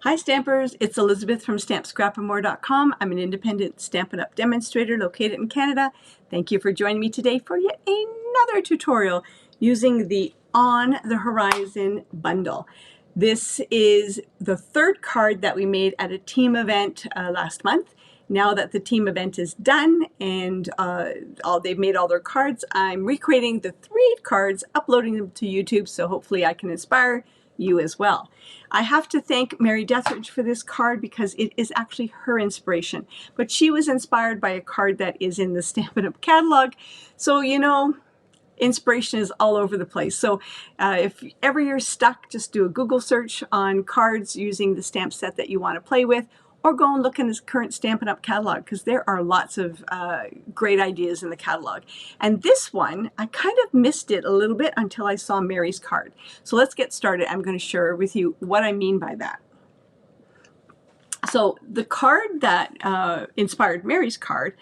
Hi Stampers, it's Elizabeth from StampScrapandMore.com. I'm an independent Stampin' Up! Demonstrator located in Canada. Thank you for joining me today for yet another tutorial using the On the Horizon bundle. This is the third card that we made at a team event last month. Now that the team event is done and they've made all their cards, I'm recreating the 3 cards, uploading them to YouTube, so hopefully I can inspire you as well. I have to thank Mary Dethridge for this card because it is actually her inspiration. But she was inspired by a card that is in the Stampin' Up! Catalog. So, you know, inspiration is all over the place. So if ever you're stuck, just do a Google search on cards using the stamp set that you want to play with, or go and look in this current Stampin' Up! Catalog because there are lots of great ideas in the catalog. And this one, I kind of missed it a little bit until I saw Mary's card. So let's get started. I'm going to share with you what I mean by that. So the card that inspired Mary's card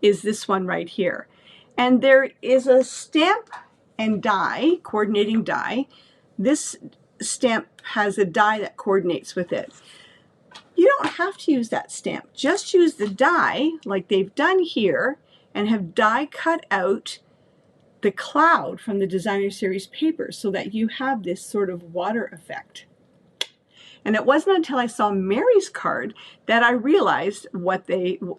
is this one right here. And there is a stamp and die, coordinating die. This stamp has a die that coordinates with it. You don't have to use that stamp. Just use the die like they've done here and have die cut out the cloud from the designer series paper so that you have this sort of water effect. And it wasn't until I saw Mary's card that I realized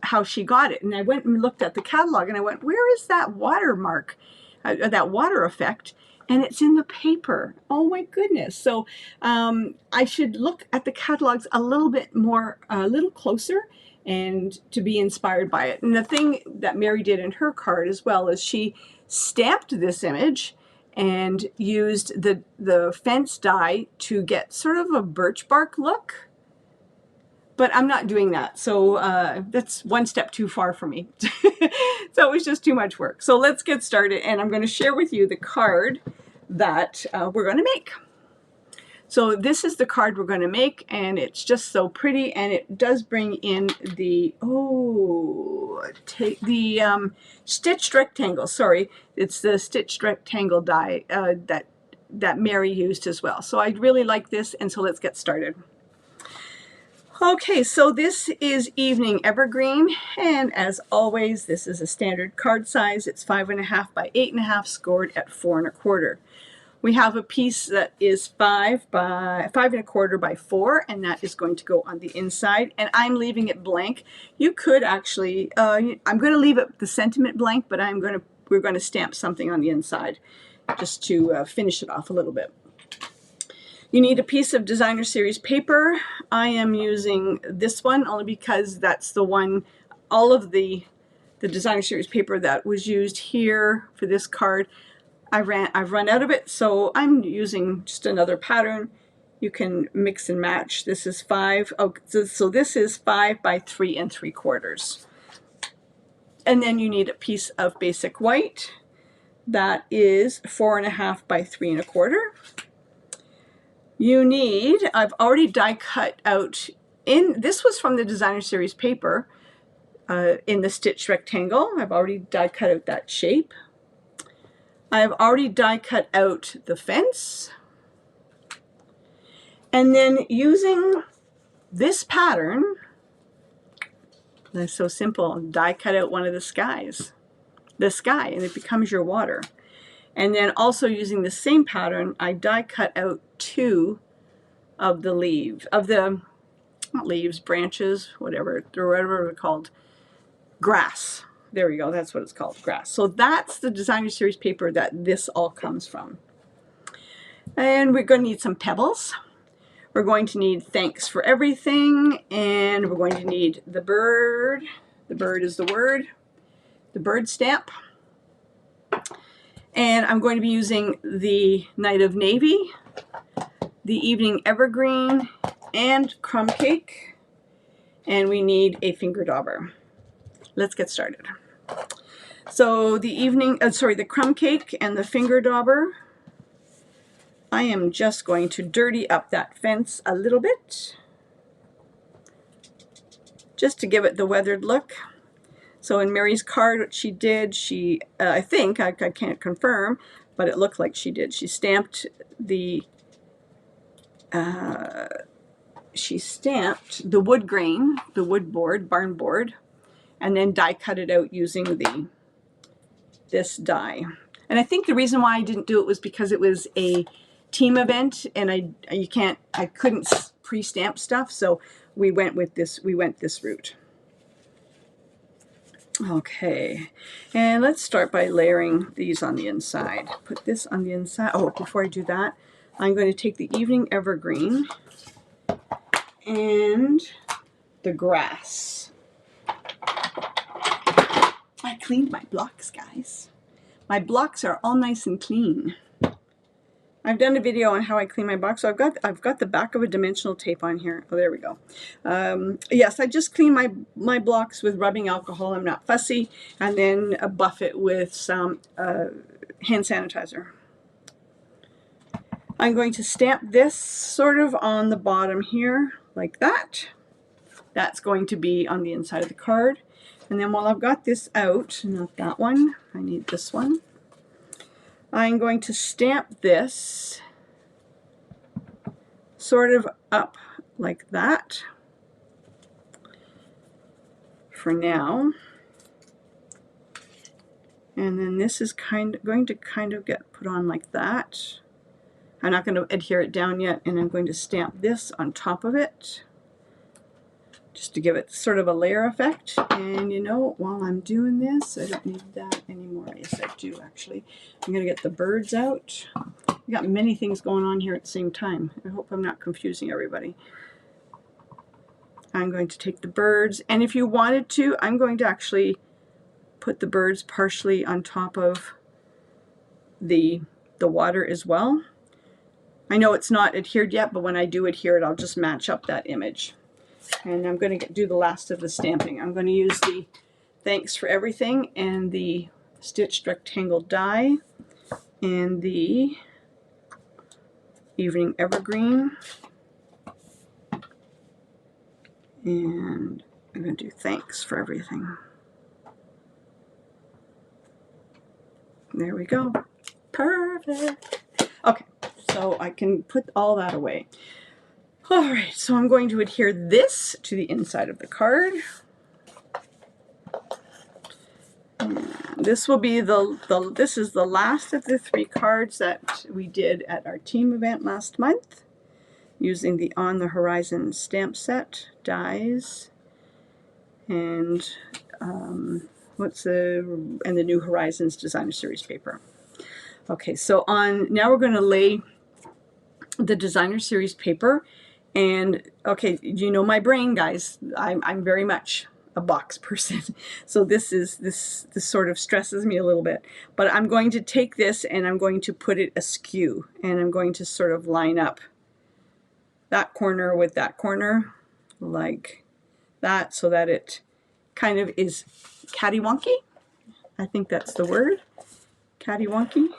how she got it. And I went and looked at the catalog and I went, where is that watermark, that water effect? And it's in the paper. Oh my goodness. So I should look at the catalogs a little bit more, a little closer, and to be inspired by it. And the thing that Mary did in her card as well is she stamped this image and used the fence die to get sort of a birch bark look. But I'm not doing that, so that's one step too far for me. So it was just too much work. So let's get started, and I'm going to share with you the card that we're going to make. So this is the card we're going to make, and it's just so pretty, and it does bring in the stitched rectangle. Sorry, it's the stitched rectangle die that Mary used as well. So I really like this, and so let's get started. Okay, so this is Evening Evergreen, and as always, this is a standard card size. It's 5.5 by 8.5, scored at 4 1/4. We have a piece that is 5 1/4 by 4, and that is going to go on the inside, and I'm leaving it blank. You could actually, I'm going to leave it the sentiment blank, but we're going to stamp something on the inside just to finish it off a little bit. You need a piece of designer series paper. I am using this one only because that's the one, all of the designer series paper that was used here for this card, I've run out of it, so I'm using just another pattern. You can mix and match. This is 5. So this is 5 by 3 3/4. And then you need a piece of basic white that is 4.5 by 3 1/4. You need, I've already die cut out, this was from the designer series paper in the stitch rectangle. I've already die cut out that shape. I've already die cut out the fence. And then using this pattern, that's so simple, die cut out one of the sky, and it becomes your water. And then also using the same pattern, I die cut out 2 of the not leaves, branches, whatever they're called, grass. There we go, that's what it's called, grass. So that's the designer series paper that this all comes from. And we're going to need some pebbles. We're going to need thanks for everything, and we're going to need the bird. The bird is the word, the bird stamp. And I'm going to be using the Night of Navy, the Evening Evergreen, and crumb cake. And we need a finger dauber. Let's get started. So the crumb cake and the finger dauber, I am just going to dirty up that fence a little bit, just to give it the weathered look. So in Mary's card, what she did, I think, I can't confirm, but it looked like she did. She stamped the she stamped the wood grain, the wood board, barn board, and then die cut it out using this die. And I think the reason why I didn't do it was because it was a team event, and I couldn't pre-stamp stuff, so we went this route. Okay, and let's start by layering these on the inside. Put this on the inside. Oh, before I do that, I'm going to take the Evening Evergreen and the grass. I cleaned my blocks, guys. My blocks are all nice and clean. I've done a video on how I clean my box, so I've got the back of a dimensional tape on here. Oh, there we go. Yes, I just clean my blocks with rubbing alcohol. I'm not fussy, and then buff it with some hand sanitizer. I'm going to stamp this sort of on the bottom here, like that. That's going to be on the inside of the card. And then while I've got this out, not that one, I need this one. I'm going to stamp this sort of up like that for now. And then this is going to get put on like that. I'm not going to adhere it down yet, and I'm going to stamp this on top of it just to give it sort of a layer effect. And you know, while I'm doing this, I don't need that anymore. Yes, I do actually. I'm going to get the birds out. We got many things going on here at the same time. I hope I'm not confusing everybody. I'm going to take the birds, and if you wanted to, I'm going to actually put the birds partially on top of the water as well. I know it's not adhered yet, but when I do adhere it, I'll just match up that image. And I'm going to do the last of the stamping. I'm going to use the Thanks for Everything and the stitched rectangle die and the Evening Evergreen. And I'm going to do Thanks for Everything. There we go. Perfect. Okay, so I can put all that away. All right, so I'm going to adhere this to the inside of the card. And this will be this is the last of the 3 cards that we did at our team event last month, using the On the Horizon stamp set, dies, and the New Horizons Designer Series paper. Okay, so now we're going to lay the Designer Series paper. And okay, you know my brain, guys. I'm very much a box person, so this sort of stresses me a little bit. But I'm going to take this and I'm going to put it askew, and I'm going to sort of line up that corner with that corner like that, so that it kind of is cattywonky. I think that's the word, cattywonky.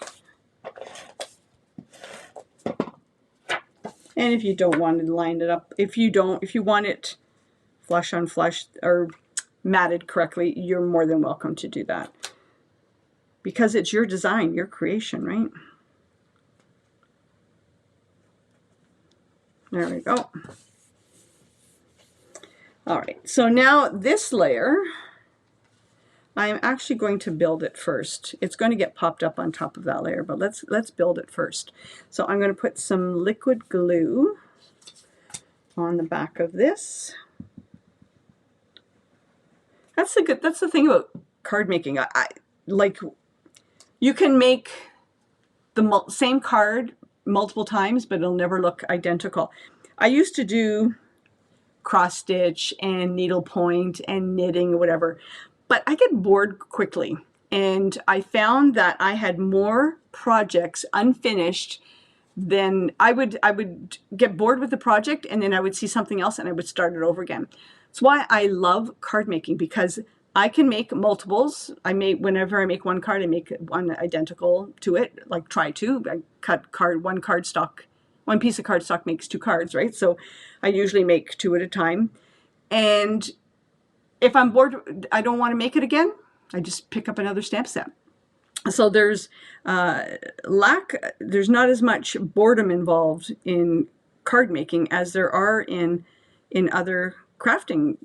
And if you don't want to line it up, if you want it flush on flush or matted correctly, you're more than welcome to do that. Because it's your design, your creation, right? There we go. All right, so now this layer, I'm actually going to build it first. It's going to get popped up on top of that layer, but let's build it first. So I'm going to put some liquid glue on the back of this. That's the thing about card making. I like, you can make the same card multiple times, but it'll never look identical. I used to do cross stitch and needlepoint and knitting or whatever, but I get bored quickly, and I found that I had more projects unfinished than I would get bored with the project, and then I would see something else and I would start it over again. That's why I love card making, because I can make multiples. Whenever I make one card, I make one identical to it, like try to. I cut one piece of cardstock makes 2 cards, right? So I usually make 2 at a time. And if I'm bored, I don't want to make it again, I just pick up another stamp set. So there's not as much boredom involved in card making as there are in other crafting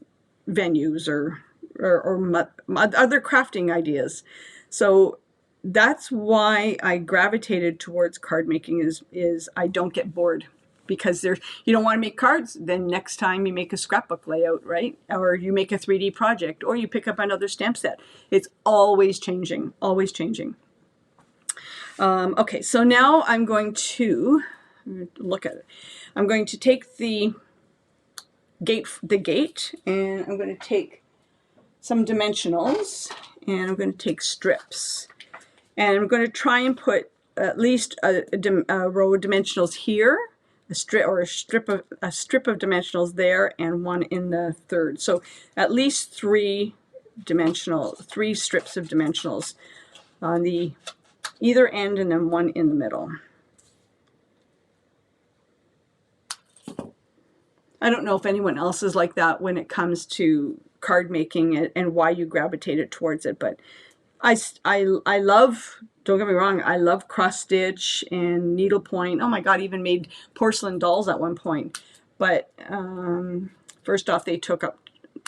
venues or other crafting ideas. So that's why I gravitated towards card making, is I don't get bored, because you don't want to make cards, then next time you make a scrapbook layout, right? Or you make a 3D project, or you pick up another stamp set. It's always changing, always changing. Okay, so now I'm going to look at it. I'm going to take the gate, and I'm going to take some dimensionals, and I'm going to take strips, and I'm going to try and put at least a row of dimensionals here, a strip of dimensionals there, and one in the third. So at least three strips of dimensionals on the either end, and then one in the middle. I don't know if anyone else is like that when it comes to card making and why you gravitated towards it, but I love, don't get me wrong, I love cross stitch and needlepoint. Oh my God, even made porcelain dolls at one point. But first off, they took up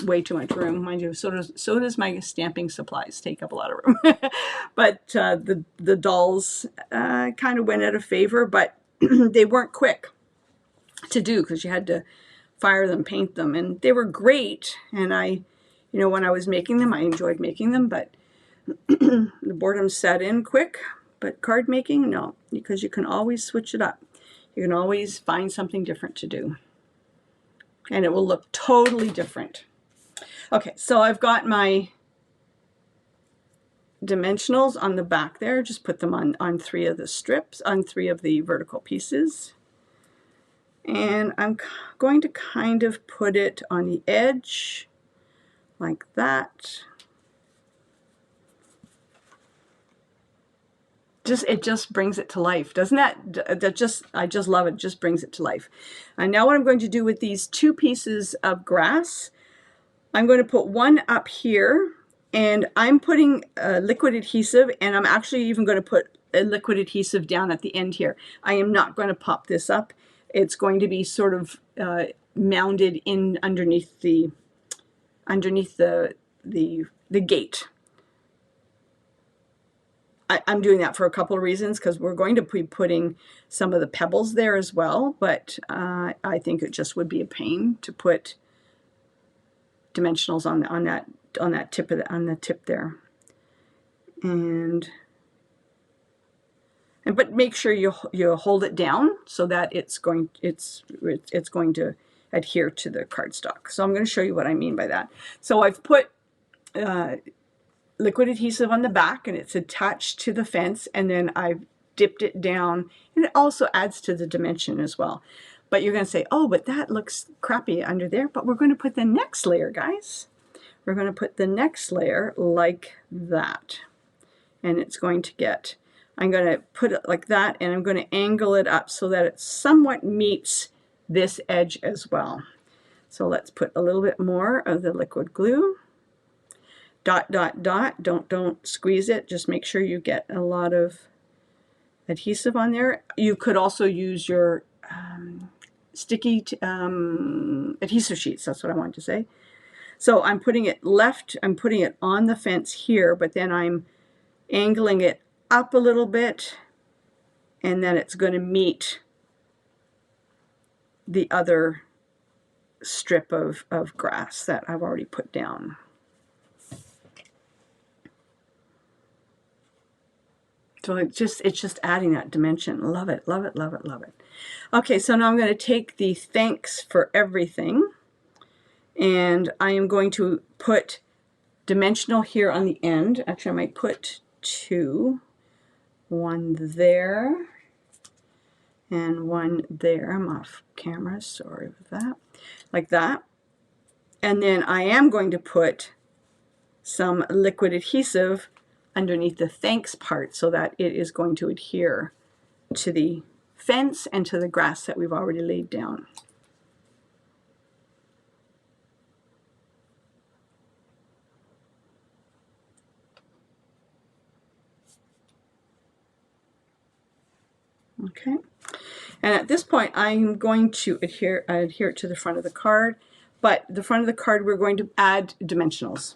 way too much room, mind you. So does my stamping supplies take up a lot of room. But the dolls kind of went out of favor, but they weren't quick to do because you had to fire them, paint them, and they were great. And when I was making them, I enjoyed making them, but the boredom set in quick. But card making, no, because you can always switch it up. You can always find something different to do, and it will look totally different. Okay, so I've got my dimensionals on the back there. Just put them on three of the strips, on three of the vertical pieces. And I'm going to kind of put it on the edge like that. It just brings it to life, doesn't that? I just love it. Just brings it to life. And now what I'm going to do with these two pieces of grass, I'm going to put one up here, and I'm putting liquid adhesive, and I'm actually even going to put a liquid adhesive down at the end here. I am not going to pop this up. It's going to be sort of mounded in underneath the gate. I'm doing that for a couple of reasons, because we're going to be putting some of the pebbles there as well, but I think it just would be a pain to put dimensionals on that tip there. But make sure you hold it down so that it's going to adhere to the cardstock. So I'm going to show you what I mean by that. So I've put liquid adhesive on the back, and it's attached to the fence, and then I've dipped it down, and it also adds to the dimension as well. But you're going to say, oh, but that looks crappy under there. But we're going to put the next layer, guys. We're going to put the next layer like that, and it's going to get, I'm going to put it like that, and I'm going to angle it up so that it somewhat meets this edge as well. So let's put a little bit more of the liquid glue. Dot, dot, dot. Don't squeeze it. Just make sure you get a lot of adhesive on there. You could also use your sticky adhesive sheets. That's what I wanted to say. So I'm putting it I'm putting it on the fence here, but then I'm angling it up a little bit, and then it's going to meet the other strip of grass that I've already put down. So it's just adding that dimension. Love it, love it, love it, love it. Okay, so now I'm going to take the thanks for everything, and I am going to put dimensional here on the end. Actually, I might put two. One there and one there. I'm off camera, sorry for that. Like that. And then I am going to put some liquid adhesive underneath the thanks part so that it is going to adhere to the fence and to the grass that we've already laid down. Okay, And at this point, I'm going to adhere it to the front of the card, but the front of the card, we're going to add dimensionals.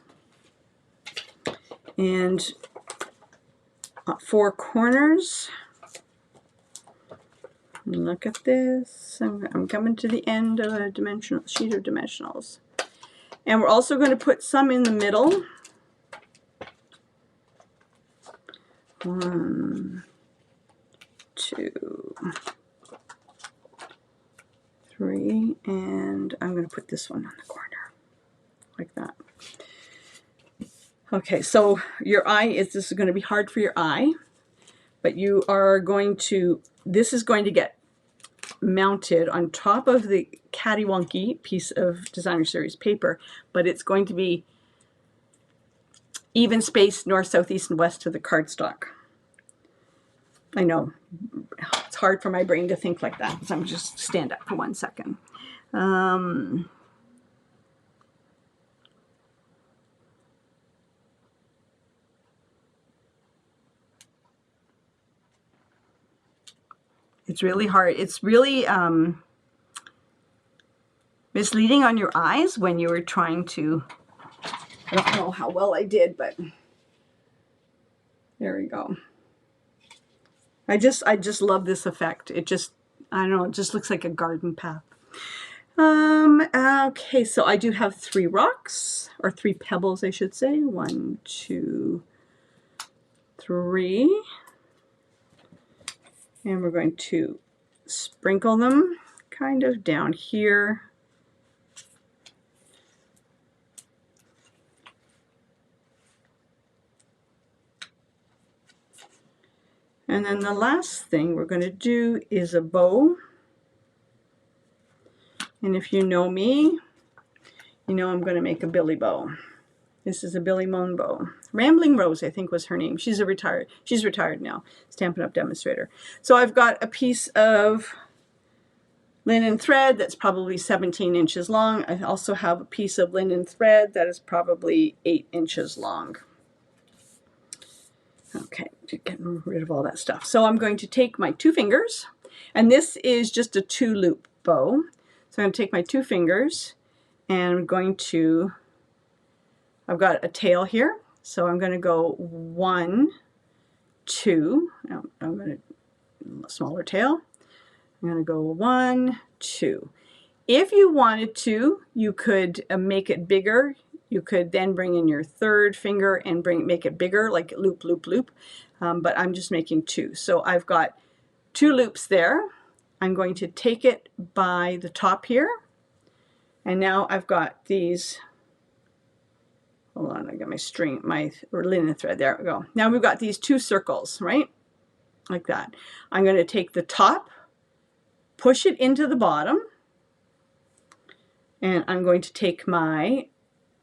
And 4 corners. Look at this. I'm coming to the end of a sheet of dimensionals. And we're also going to put some in the middle. 1, 2, 3, and I'm going to put this one on the corner, like that. Okay, so your eye this is going to be hard for your eye, but you are going to, this is going to get mounted on top of the catty-wonky piece of Designer Series paper, but it's going to be even spaced north, south, east, and west to the cardstock. I know, it's hard for my brain to think like that, so I'm just stand up for 1 second. It's really hard. It's really misleading on your eyes when you were trying to, I don't know how well I did, but there we go. I just love this effect. It just, I don't know, it just looks like a garden path. Okay, so I do have 3 rocks, or 3 pebbles, I should say. 1, 2, 3. And we're going to sprinkle them kind of down here. And then the last thing we're going to do is a bow. And if you know me, you know I'm going to make a Billy bow. This is a Billy Moan bow. Rambling Rose, I think, was her name. She's retired now, Stampin' Up demonstrator. So I've got a piece of linen thread that's probably 17 inches long. I also have a piece of linen thread that is probably 8 inches long. Okay, getting rid of all that stuff. So I'm going to take my 2 fingers, and this is just a 2-loop bow. So I'm going to take my 2 fingers, and I'm going to, I've got a tail here, so I'm going to go 1, 2. I'm going to, smaller tail. I'm going to go 1, 2. If you wanted to, you could make it bigger. You could then bring in your 3rd finger and make it bigger, like loop, loop, loop. But I'm just making 2. So I've got 2 loops there. I'm going to take it by the top here. And now I've got these, hold on, I got my linen thread, there we go. Now we've got these 2 circles, right? Like that. I'm going to take the top, push it into the bottom, and I'm going to take my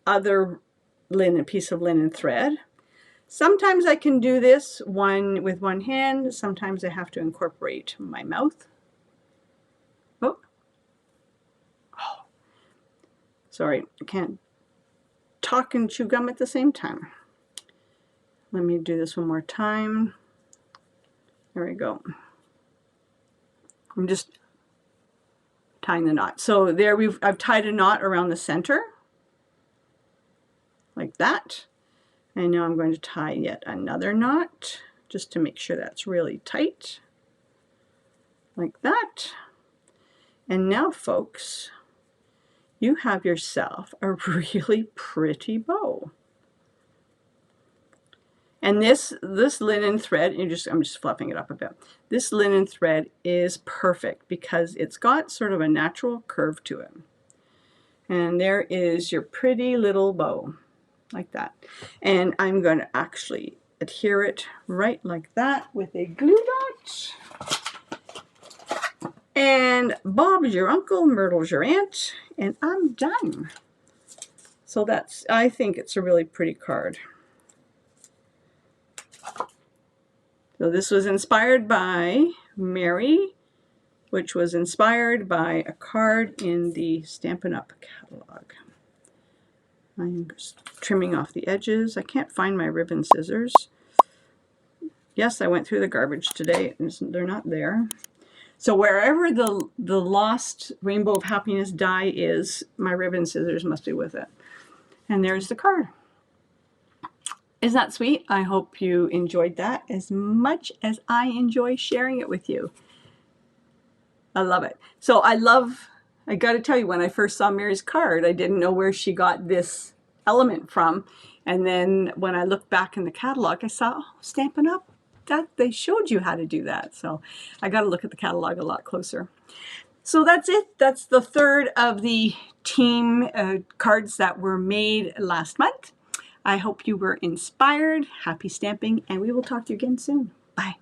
other piece of linen thread. Sometimes I can do this with one hand, sometimes I have to incorporate my mouth. Oh. Sorry, I can't talk and chew gum at the same time. Let me do this one more time. There we go. I'm just tying the knot. So there I've tied a knot around the center, like that. And now I'm going to tie yet another knot, just to make sure that's really tight, like that. And now, folks, you have yourself a really pretty bow. And this linen thread, I'm just fluffing it up a bit. This linen thread is perfect because it's got sort of a natural curve to it. And there is your pretty little bow, like that. And I'm going to actually adhere it right like that with a glue dot. And Bob's your uncle, Myrtle's your aunt, and I'm done. So I think it's a really pretty card. So this was inspired by Mary, which was inspired by a card in the Stampin' Up catalog. I'm just trimming off the edges. I can't find my ribbon scissors. Yes, I went through the garbage today, and they're not there. So wherever the lost Rainbow of Happiness die is, my ribbon scissors must be with it. And there's the card. Isn't that sweet? I hope you enjoyed that as much as I enjoy sharing it with you. I love it. So I got to tell you, when I first saw Mary's card, I didn't know where she got this element from. And then when I looked back in the catalog, I saw, oh, Stampin' Up, that they showed you how to do that. So I got to look at the catalog a lot closer. So that's it. That's the third of the team cards that were made last month. I hope you were inspired. Happy stamping, and we will talk to you again soon. Bye.